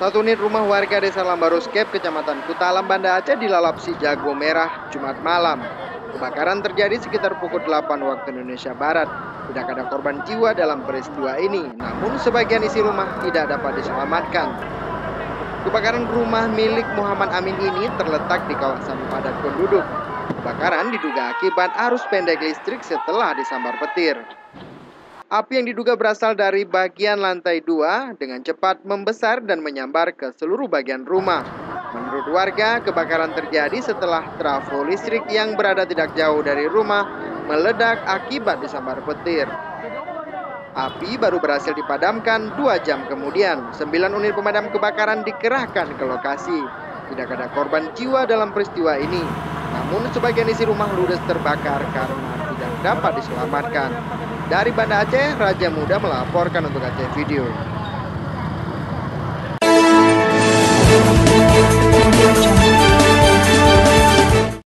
Satu unit rumah warga desa Lambaruskep, Kecamatan Kutalam, Banda Aceh dilalap si jago merah Jumat malam. Kebakaran terjadi sekitar pukul 8 waktu Indonesia Barat. Tidak ada korban jiwa dalam peristiwa ini, namun sebagian isi rumah tidak dapat diselamatkan. Kebakaran rumah milik Muhammad Amin ini terletak di kawasan padat penduduk. Kebakaran diduga akibat arus pendek listrik setelah disambar petir. Api yang diduga berasal dari bagian lantai 2 dengan cepat membesar dan menyambar ke seluruh bagian rumah. Menurut warga, kebakaran terjadi setelah trafo listrik yang berada tidak jauh dari rumah meledak akibat disambar petir. Api baru berhasil dipadamkan 2 jam kemudian. 9 unit pemadam kebakaran dikerahkan ke lokasi. Tidak ada korban jiwa dalam peristiwa ini. Namun sebagian isi rumah ludes terbakar karena tidak dapat diselamatkan. Dari Banda Aceh, Raja Muda melaporkan untuk Aceh Video.